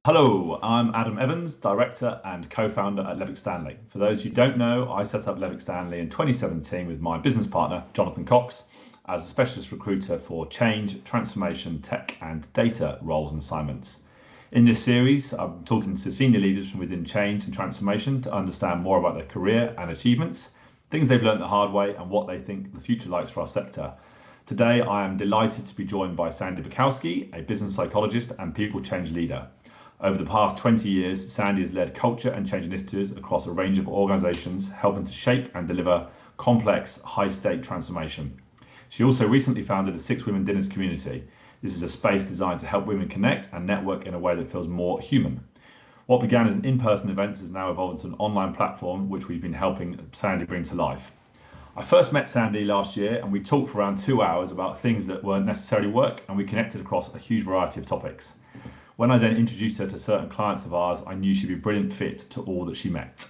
Hello, I'm Adam Evans, Director and Co-founder at Levick Stanley. For those who don't know, I set up Levick Stanley in 2017 with my business partner, Jonathan Cox, as a specialist recruiter for change, transformation, tech and data roles and assignments. In this series, I'm talking to senior leaders from within change and transformation to understand more about their career and achievements, things they've learned the hard way and what they think the future likes for our sector. Today, I am delighted to be joined by Sandie Bakowski, a business psychologist and people change leader. Over the past 20 years, Sandie has led culture and change initiatives across a range of organisations, helping to shape and deliver complex, high-stake transformation. She also recently founded the Six Women Dinners community. This is a space designed to help women connect and network in a way that feels more human. What began as an in-person event has now evolved into an online platform, which we've been helping Sandie bring to life. I first met Sandie last year and we talked for around 2 hours about things that weren't necessarily work, and we connected across a huge variety of topics. When I then introduced her to certain clients of ours, I knew she'd be a brilliant fit to all that she met.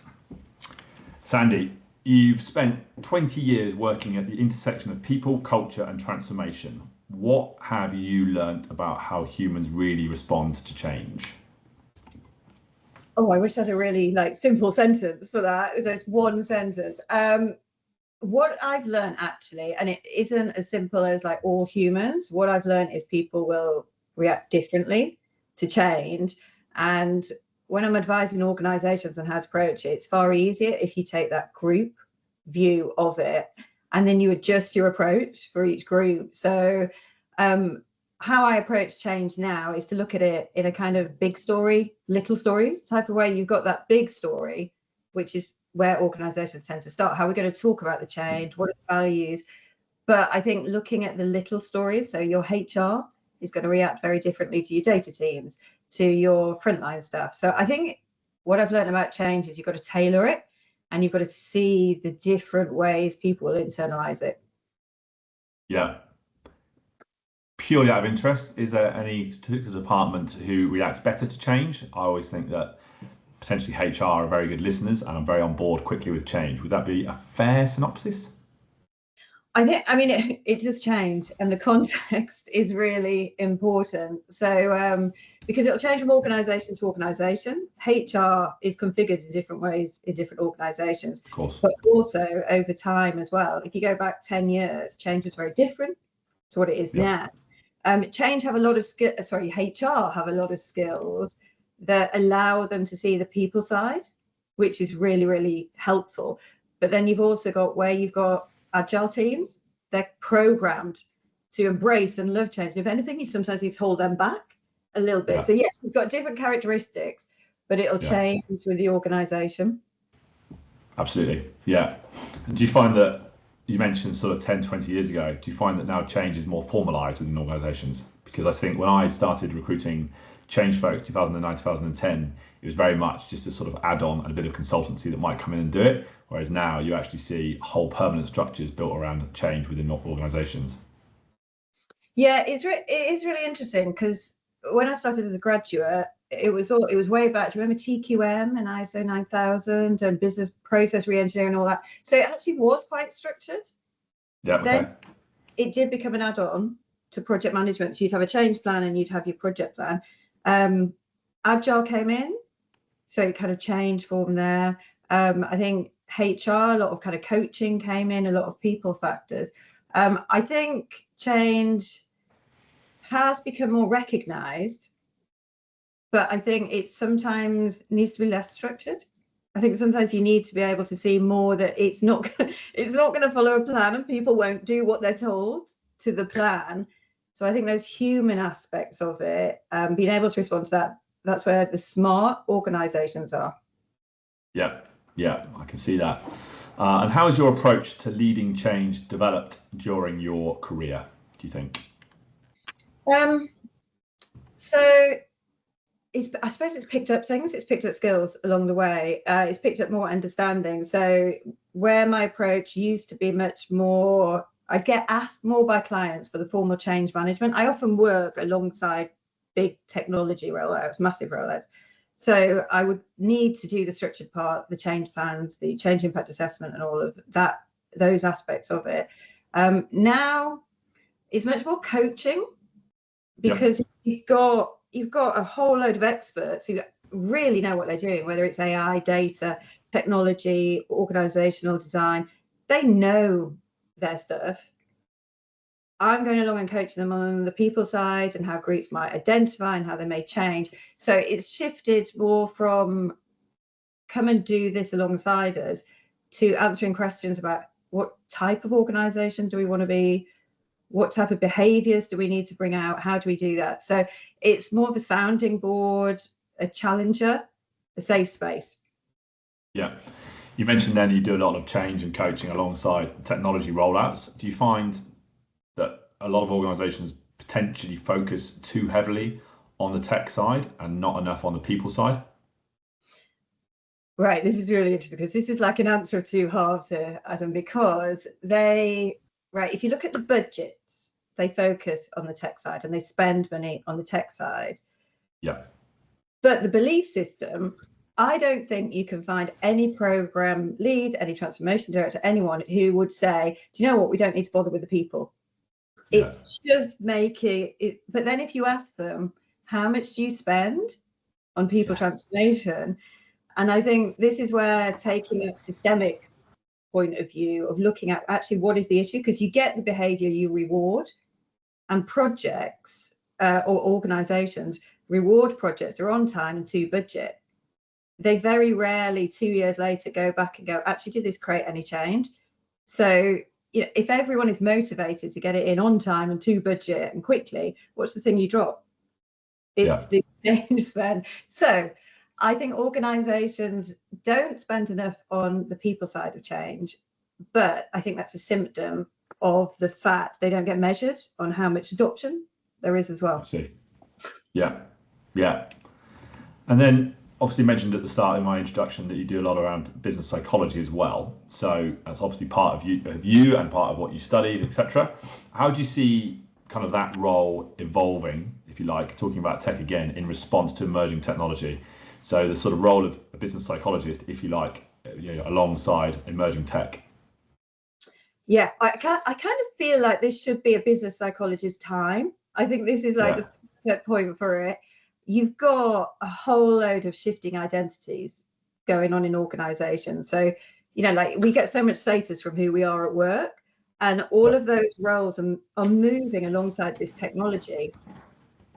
Sandie, you've spent 20 years working at the intersection of people, culture and transformation. What have you learnt about how humans really respond to change? Oh, I wish I had a really simple sentence for that. Just one sentence. What I've learned actually, and it isn't as simple as all humans, what I've learned is people will react differently to change. And when I'm advising organizations on how to approach it, it's far easier if you take that group view of it and then you adjust your approach for each group. So how I approach change now is to look at it in a kind of big story, little stories type of way. You've got that big story, which is where organizations tend to start. How we're going to talk about the change, what are the values. But I think looking at the little stories, so your HR is going to react very differently to your data teams, to your frontline staff. So I think what I've learned about change is you've got to tailor it and you've got to see the different ways people will internalize it. Yeah. Purely out of interest, is there any particular department who reacts better to change? I always think that potentially HR are very good listeners and are very on board quickly with change. Would that be a fair synopsis? I mean, it does change, and the context is really important. So, because it'll change from organisation to organisation. HR is configured in different ways in different organisations, of course, but also over time as well. If you go back 10 years, change was very different to what it is now. Change have a lot of HR have a lot of skills that allow them to see the people side, which is really, really helpful. But then you've also got where you've got agile teams, they're programmed to embrace and love change. If anything, you sometimes need to hold them back a little bit. So yes, we've got different characteristics, but it'll change with the organization. Absolutely. Yeah. And do you find that, you mentioned sort of 10, 20 years ago, do you find that now change is more formalized within organizations? Because I think when I started recruiting change folks 2009, 2010, it was very much just a sort of add-on and a bit of consultancy that might come in and do it. Whereas now you actually see whole permanent structures built around change within organizations. Yeah, it is really interesting, because when I started as a graduate, it was way back. Do you remember TQM and ISO 9000 and business process re-engineering and all that? So it actually was quite structured. Yeah. Okay. Then it did become an add-on to project management. So you'd have a change plan and you'd have your project plan. Agile came in, so it kind of changed from there. I think HR, a lot of kind of coaching came in, a lot of people factors. I think change has become more recognized, but I think it sometimes needs to be less structured. I think sometimes you need to be able to see more that it's not going to follow a plan and people won't do what they're told to the plan. So I think those human aspects of it, being able to respond to that, that's where the smart organizations are. Yeah, I can see that. And how has your approach to leading change developed during your career, do you think? So I suppose it's picked up things, it's picked up skills along the way, it's picked up more understanding. So where my approach used to be much more, I get asked more by clients for the formal change management. I often work alongside big technology rollouts, massive rollouts. So I would need to do the structured part, the change plans, the change impact assessment and all of that, those aspects of it. Now it's much more coaching, because you've got you've got a whole load of experts who really know what they're doing, whether it's AI, data, technology, organizational design. They know their stuff. I'm going along and coaching them on the people side and how groups might identify and how they may change. So it's shifted more from come and do this alongside us to answering questions about what type of organization do we want to be? What type of behaviors do we need to bring out? How do we do that? So it's more of a sounding board, a challenger, a safe space. Yeah. You mentioned then you do a lot of change and coaching alongside technology rollouts. Do you find that a lot of organizations potentially focus too heavily on the tech side and not enough on the people side? Right, this is really interesting because this is like an answer of two halves here, Adam, because if you look at the budgets, they focus on the tech side and they spend money on the tech side. Yeah. But the belief system, I don't think you can find any program lead, any transformation director, anyone who would say, do you know what, we don't need to bother with the people. Yeah. It's just making it. But then if you ask them, how much do you spend on people transformation? And I think this is where taking a systemic point of view of looking at actually what is the issue, because you get the behavior you reward, and projects or organizations reward projects are on time and to budget. They very rarely 2 years later go back and go, actually, did this create any change? So if everyone is motivated to get it in on time and to budget and quickly, what's the thing you drop? It's the change spend. So I think organizations don't spend enough on the people side of change, but I think that's a symptom of the fact they don't get measured on how much adoption there is as well. I see. Yeah. And then obviously mentioned at the start in my introduction that you do a lot around business psychology as well. So that's obviously part of you and part of what you studied, etc. How do you see kind of that role evolving, if you like, talking about tech again, in response to emerging technology? So the sort of role of a business psychologist, if you like, alongside emerging tech. Yeah, I kind of feel like this should be a business psychologist time. I think this is like the perfect point for it. You've got a whole load of shifting identities going on in organizations. So, like we get so much status from who we are at work, and all of those roles are moving alongside this technology.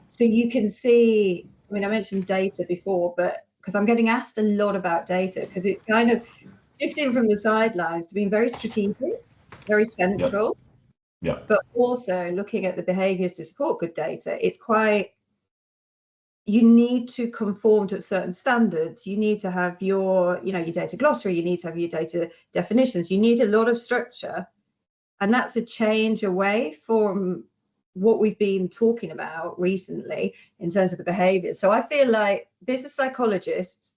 So you can see, I mentioned data before, but because I'm getting asked a lot about data, because it's kind of shifting from the sidelines to being very strategic, very central, but also looking at the behaviors to support good data. It's quite, you need to conform to certain standards. You need to have your data glossary, you need to have your data definitions, you need a lot of structure. And that's a change away from what we've been talking about recently in terms of the behaviors. So I feel like business psychologists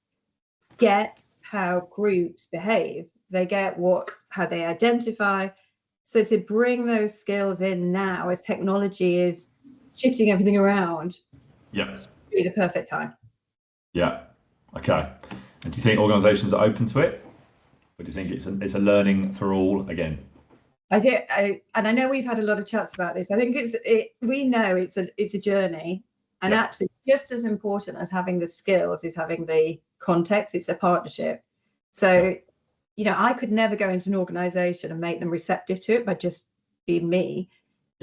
get how groups behave. They get how they identify. So to bring those skills in now as technology is shifting everything around, be the perfect time. Yeah. Okay. And do you think organizations are open to it? Or do you think it's a learning for all again? I think, and I know we've had a lot of chats about this. I think we know it's a journey, and actually just as important as having the skills is having the context. It's a partnership. So, I could never go into an organization and make them receptive to it by just being me.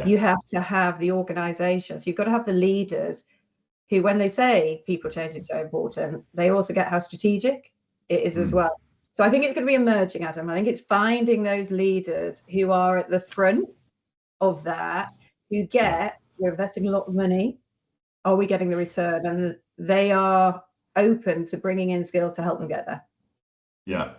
You have to have the organization. So you've got to have the leaders who, when they say people change is so important, they also get how strategic it is as well. So I think it's going to be emerging, Adam. I think it's finding those leaders who are at the front of that, who we're investing a lot of money. Are we getting the return? And they are open to bringing in skills to help them get there. Yeah.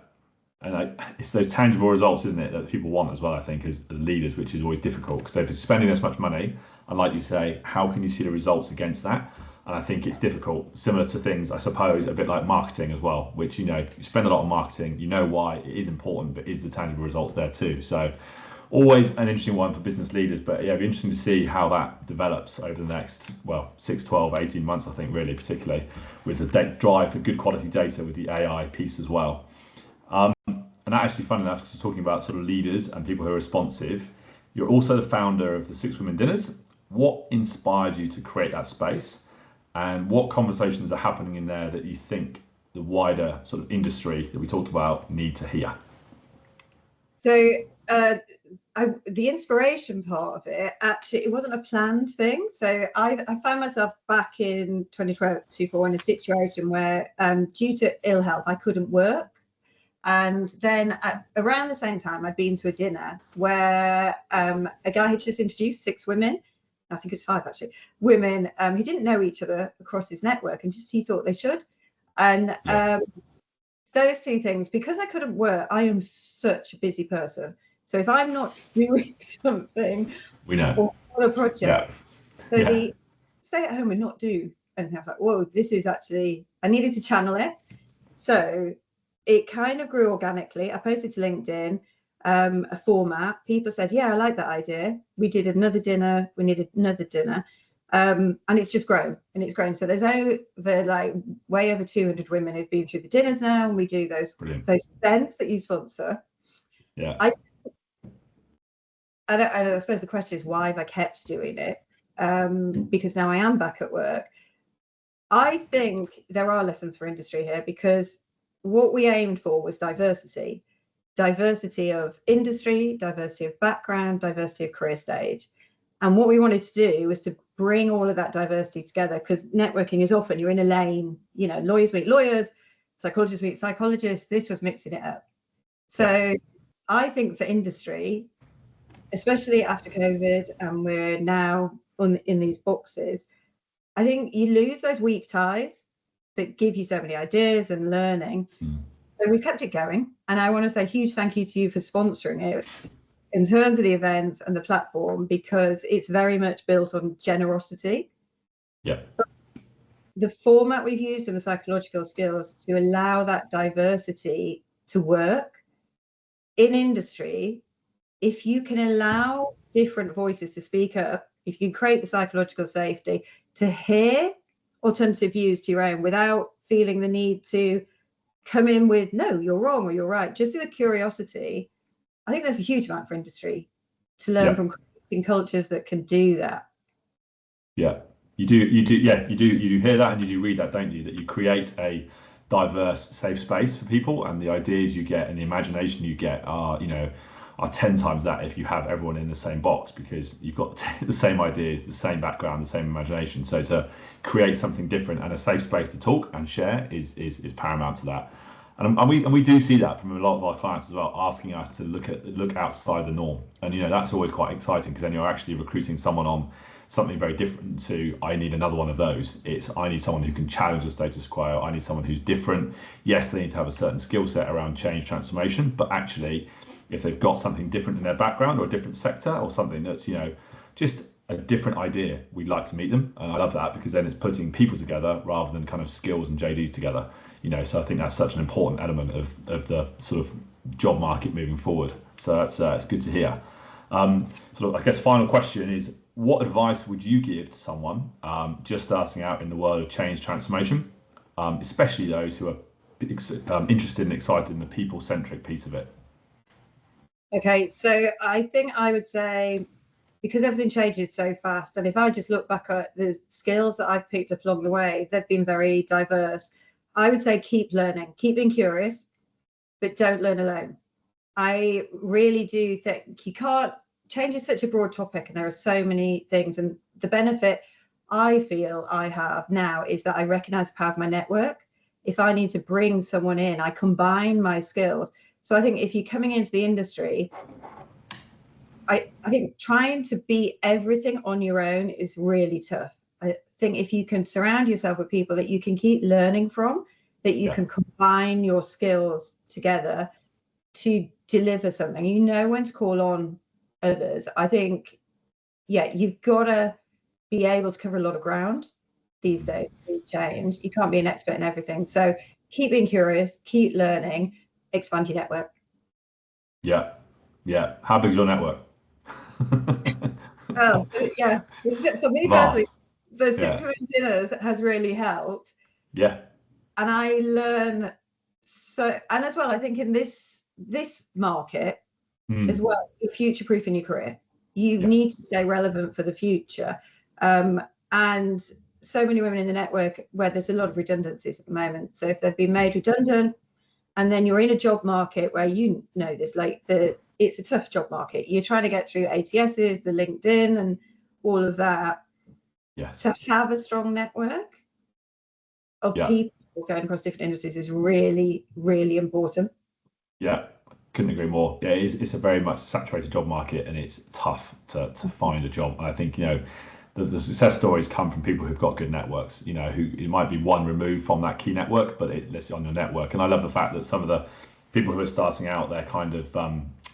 And it's those tangible results, isn't it, that people want as well, I think, as leaders, which is always difficult because they're spending this much money. And like you say, how can you see the results against that? And I think it's difficult, similar to things, I suppose, a bit like marketing as well, which, you spend a lot on marketing, why it is important, but is the tangible results there too? So always an interesting one for business leaders, but it'd be interesting to see how that develops over the next, 6, 12, 18 months, I think, really, particularly with the drive for good quality data with the AI piece as well. And actually, fun enough, talking about sort of leaders and people who are responsive, you're also the founder of the 6 Women Dinners. What inspired you to create that space? and what conversations are happening in there that you think the wider sort of industry that we talked about need to hear? So the inspiration part of it, actually, it wasn't a planned thing. So I found myself back in 2024 in a situation where, due to ill health, I couldn't work. And then around the same time, I'd been to a dinner where a guy had just introduced 6 women. I think it's 5 actually, women who didn't know each other across his network, and just he thought they should. And those 2 things, because I couldn't work, I am such a busy person. So if I'm not doing something, we know, or a project, the stay at home and not do anything, I was like, whoa, this is actually, I needed to channel it. So it kind of grew organically. I posted to LinkedIn a format. People said, yeah, I like that idea. We did another dinner. We needed another dinner. And it's just grown, and it's grown. So there's over like way over 200 women who've been through the dinners now, and we do those events that you sponsor. Yeah. I suppose the question is, why have I kept doing it? Because now I am back at work. I think there are lessons for industry here, because what we aimed for was diversity of industry, diversity of background, diversity of career stage. And what we wanted to do was to bring all of that diversity together, because networking is often, you're in a lane, you know, lawyers meet lawyers, psychologists meet psychologists. This was mixing it up. So I think for industry, especially after COVID, and we're now in these boxes, I think you lose those weak ties that give you so many ideas and learning. So we've kept it going, and I want to say a huge thank you to you for sponsoring it in terms of the events and the platform, because it's very much built on generosity. But the format we've used and the psychological skills to allow that diversity to work in industry, if you can allow different voices to speak up, if you create the psychological safety to hear alternative views to your own without feeling the need to come in with, no, you're wrong or you're right, just the curiosity, I think there's a huge amount for industry to learn from creating cultures that can do that. You do hear that, and you do read that, don't you? That you create a diverse, safe space for people, and the ideas you get and the imagination you get are 10 times that if you have everyone in the same box, because you've got the same ideas, the same background, the same imagination. So to create something different and a safe space to talk and share is paramount to that. And we do see that from a lot of our clients as well, asking us to look outside the norm. And that's always quite exciting, because then you're actually recruiting someone on something very different to, I need another one of those. It's, I need someone who can challenge the status quo. I need someone who's different. Yes, they need to have a certain skill set around change transformation, but actually, if they've got something different in their background or a different sector or something that's, just a different idea, we'd like to meet them. And I love that, because then it's putting people together rather than kind of skills and JDs together. So I think that's such an important element of the sort of job market moving forward. So that's it's good to hear. Sort of, I guess, final question is, what advice would you give to someone just starting out in the world of change transformation, especially those who are interested and excited in the people-centric piece of it? Okay, so I think I would say, because everything changes so fast, and if I just look back at the skills that I've picked up along the way, they've been very diverse. I would say keep learning, keep being curious, but don't learn alone. I really do think you can't, change is such a broad topic, and there are so many things. And the benefit I feel I have now is that I recognize the power of my network. If I need to bring someone in, I combine my skills. So I think if you're coming into the industry, I think trying to be everything on your own is really tough. I think if you can surround yourself with people that you can keep learning from, that you can combine your skills together to deliver something, when to call on others. I think, you've got to be able to cover a lot of ground these days with change. You can't be an expert in everything. So keep being curious, keep learning, expand your network. Yeah. How big is your network? Well, for me personally, the 6 women dinners has really helped. And I learn so, and as well, I think in this market as well, you're future-proofing your career. You need to stay relevant for the future. And so many women in the network where there's a lot of redundancies at the moment. So if they've been made redundant, and then you're in a job market where you know this, like it's a tough job market. You're trying to get through ATSs, the LinkedIn, and all of that. Yes. To have a strong network of people going across different industries is really, really important. Yeah, couldn't agree more. Yeah, it's a very much saturated job market, and it's tough to find a job. And I think, you know, the success stories come from people who've got good networks, you know, who it might be one removed from that key network, but it's on your network. And I love the fact that some of the people who are starting out their kind of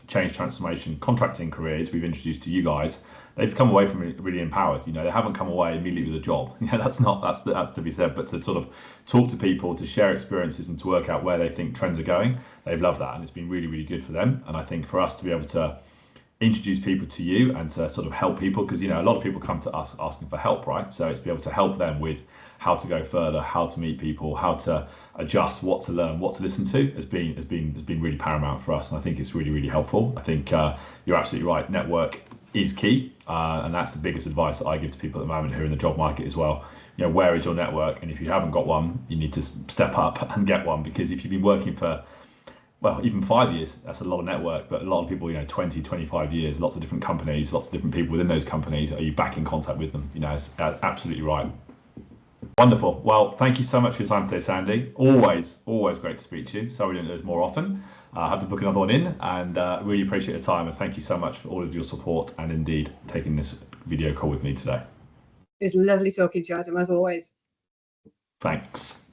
change, transformation, contracting careers we've introduced to you guys, they've come away from it really empowered. You know, they haven't come away immediately with a job. Yeah, that's to be said. But to sort of talk to people, to share experiences, and to work out where they think trends are going, they've loved that, and it's been really, really good for them. And I think for us to be able to introduce people to you and to sort of help people, because, you know, a lot of people come to us asking for help, right? So it's to be able to help them with how to go further, how to meet people, how to adjust, what to learn, what to listen to has been really paramount for us. And I think it's really, really helpful. I think you're absolutely right. Network is key, and that's the biggest advice that I give to people at the moment who are in the job market as well. You know, where is your network? And if you haven't got one, you need to step up and get one, because if you've been working for, well, even 5 years, that's a lot of network. But a lot of people, you know, 20, 25 years, lots of different companies, lots of different people within those companies. Are you back in contact with them? You know, it's absolutely right. Wonderful. Well, thank you so much for your time today, Sandie. Always great to speak to you. Sorry we don't do this more often. I have to book another one in, and really appreciate your time. And thank you so much for all of your support, and indeed taking this video call with me today. It's lovely talking to you, Adam, as always. Thanks.